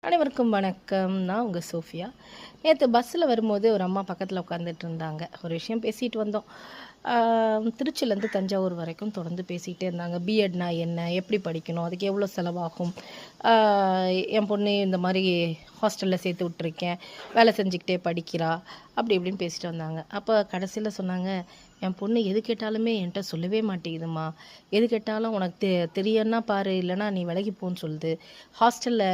அனைவருக்கும் வணக்கம். நான் உங்கள் சோஃபியா. நேற்று பஸ்ஸில் வரும்போது ஒரு அம்மா பக்கத்தில் உட்காந்துட்டு இருந்தாங்க. ஒரு விஷயம் பேசிகிட்டு வந்தோம். திருச்சியிலேருந்து தஞ்சாவூர் வரைக்கும் தொடர்ந்து பேசிகிட்டே இருந்தாங்க. பிஎட்னா என்ன, எப்படி படிக்கணும், அதுக்கு எவ்வளோ செலவாகும், என் பொண்ணு இந்த மாதிரி ஹாஸ்டலில் சேர்த்து விட்ருக்கேன், வேலை செஞ்சுக்கிட்டே படிக்கிறா, அப்படி இப்படின்னு பேசிட்டு வந்தாங்க. அப்போ கடைசியில் சொன்னாங்க, என் பொண்ணு எது கேட்டாலுமே என்கிட்ட சொல்லவே மாட்டேங்குதுமா, எது கேட்டாலும் உனக்கு தெரியும்னா பாரு, இல்லைனா நீ விலகி போன்னு சொல்லுது. ஹாஸ்டலில்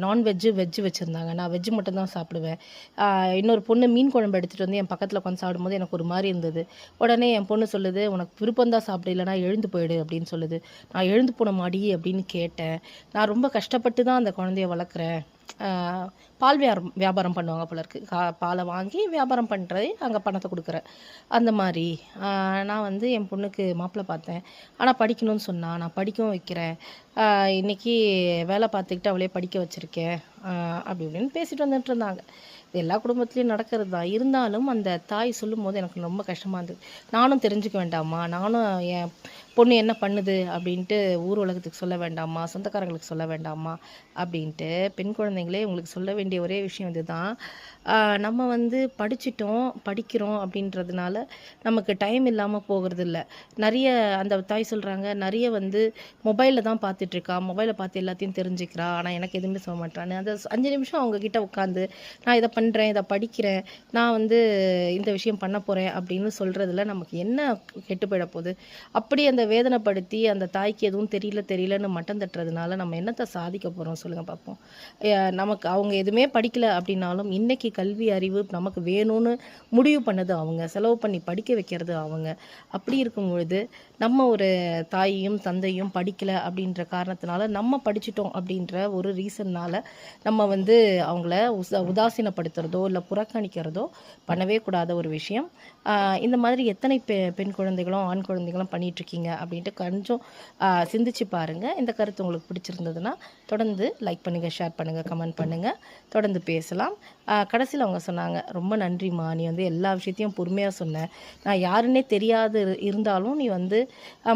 நான்வெஜ்ஜு வெஜ்ஜு வச்சுருந்தாங்க, நான் வெஜ்ஜு மட்டும்தான் சாப்பிடுவேன். இன்னொரு பொண்ணு மீன் குழம்பு எடுத்துகிட்டு வந்து என் பக்கத்தில் உட்காந்து சாப்பிடும்போது எனக்கு ஒரு மாதிரி இருந்தது. உடனே என் பொண்ணு சொல்லுது, உனக்கு விருப்பம்தான் சாப்பிடு, இல்லைனா எழுந்து போயிடு அப்படின்னு சொல்லுது. நான் எழுந்து போன மாடி அப்படின்னு கேட்டேன். நான் ரொம்ப கஷ்டப்பட்டு தான் அந்த குழந்தைய வளர்க்குறேன். பால் வியாபாரம் பண்ணுவாங்க போல இருக்கு. பாலை வாங்கி வியாபாரம் பண்ணுறது, அங்கே பணத்தை கொடுக்குறேன். அந்த மாதிரி நான் வந்து என் பொண்ணுக்கு மாப்பிள்ளை பார்த்தேன். ஆனால் படிக்கணும்னு சொன்னால் நான் படிக்கவும் வைக்கிறேன். இன்றைக்கி வேலை பார்த்துக்கிட்டு அவளே படிக்க வச்சுருக்கேன். அப்படி இப்படின்னு பேசிட்டு வந்துட்டு இருந்தாங்க. இது எல்லா குடும்பத்துலேயும் நடக்கிறது தான். இருந்தாலும் அந்த தாய் சொல்லும்போது எனக்கு ரொம்ப கஷ்டமாக இருந்தது. நானும் தெரிஞ்சுக்க வேண்டாமா, நானும் என் பொண்ணு என்ன பண்ணுது அப்படின்ட்டு ஊர் உலகத்துக்கு சொல்ல வேண்டாமா, சொந்தக்காரங்களுக்கு சொல்ல வேண்டாமா அப்படின்ட்டு. பெண் குழந்தைங்களே உங்களுக்கு சொல்ல வேண்டிய ஒரே விஷயம் இதுதான். நம்ம வந்து படிக்கிறோம் அப்படின்றதுனால நமக்கு டைம் இல்லாமல் போகிறது இல்லை. நிறைய அந்த தாய் சொல்கிறாங்க, நிறைய வந்து மொபைலில் தான் பார்த்துட்ருக்கா, மொபைலை பார்த்து எல்லாத்தையும் தெரிஞ்சுக்கிறா, ஆனால் எனக்கு எதுவுமே சொல்ல மாட்டான்னு. அந்த 5 நிமிஷம் அவங்கக்கிட்ட உட்காந்து நான் இதை பண்ணுறேன், இதை படிக்கிறேன், நான் வந்து இந்த விஷயம் பண்ண போகிறேன் அப்படின்னு சொல்கிறதுல நமக்கு என்ன கெட்டு போயிட போகுது? அப்படி அந்த வேதனைப்படுத்தி அந்த தாய்க்கு எதுவும் தெரியலன்னு மட்டம் தட்டுறதுனால நம்ம என்னத்தை சாதிக்க போகிறோம் சொல்லுங்கள் பார்ப்போம். நமக்கு அவங்க எதுவுமே படிக்கலை அப்படின்னாலும் இன்றைக்கி கல்வி அறிவு நமக்கு வேணும்னு முடிவு பண்ணது அவங்க, செலவு பண்ணி படிக்க வைக்கிறது அவங்க. அப்படி இருக்கும் பொழுது நம்ம ஒரு தாயையும் தந்தையும் படிக்கலை அப்படின்ற காரணத்தினால நம்ம படிச்சிட்டோம் அப்படின்ற ஒரு ரீசன்னால் நம்ம வந்து அவங்கள உதாசீனப்படுத்துகிறதோ இல்லை புறக்கணிக்கிறதோ பண்ணவே கூடாத ஒரு விஷயம். இந்த மாதிரி எத்தனை பெண் குழந்தைகளும் ஆண் குழந்தைகளும் பண்ணிகிட்ருக்கீங்க அப்படின்ட்டு கொஞ்சம் சிந்திச்சு பாருங்கள். இந்த கருத்து உங்களுக்கு பிடிச்சிருந்ததுன்னா தொடர்ந்து லைக் பண்ணுங்கள், ஷேர் பண்ணுங்கள், கமெண்ட் பண்ணுங்கள், தொடர்ந்து பேசலாம். கடைசியில் அவங்க சொன்னாங்க, ரொம்ப நன்றிம்மா, நீ வந்து எல்லா விஷயத்தையும் பொறுமையாக சொன்ன. நான் யாருன்னே தெரியாது இருந்தாலும் நீ வந்து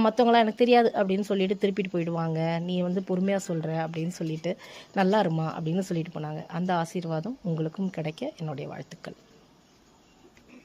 மற்றவங்களாம் எனக்கு தெரியாது அப்படின்னு சொல்லிட்டு திருப்பிட்டு போயிடுவாங்க, நீ வந்து பொறுமையாக சொல்கிற அப்படின்னு சொல்லிட்டு நல்லா இருமா அப்படின்னு சொல்லிட்டு போனாங்க. அந்த ஆசீர்வாதம் உங்களுக்கும் கிடைக்க என்னுடைய வாழ்த்துக்கள்.